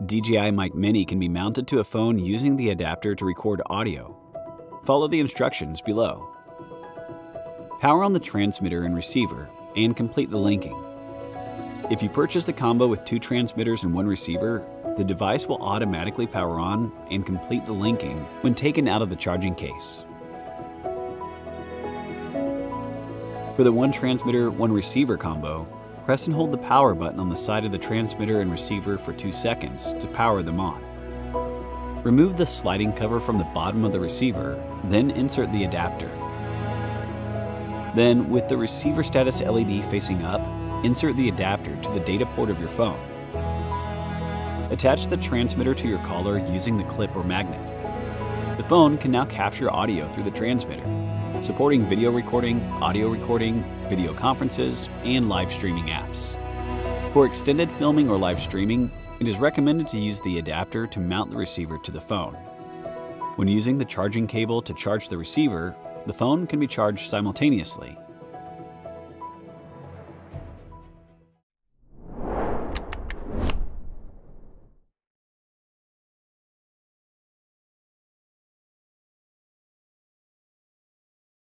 DJI Mic Mini can be mounted to a phone using the adapter to record audio. Follow the instructions below. Power on the transmitter and receiver and complete the linking. If you purchase the combo with 2 transmitters and 1 receiver, the device will automatically power on and complete the linking when taken out of the charging case. For the 1 transmitter, 1 receiver combo, press and hold the power button on the side of the transmitter and receiver for 2 seconds to power them on. Remove the sliding cover from the bottom of the receiver, then insert the adapter. Then, with the receiver status LED facing up, insert the adapter to the data port of your phone. Attach the transmitter to your collar using the clip or magnet. The phone can now capture audio through the transmitter, supporting video recording, audio recording, video conferences, and live streaming apps. For extended filming or live streaming, it is recommended to use the adapter to mount the receiver to the phone. When using the charging cable to charge the receiver, the phone can be charged simultaneously,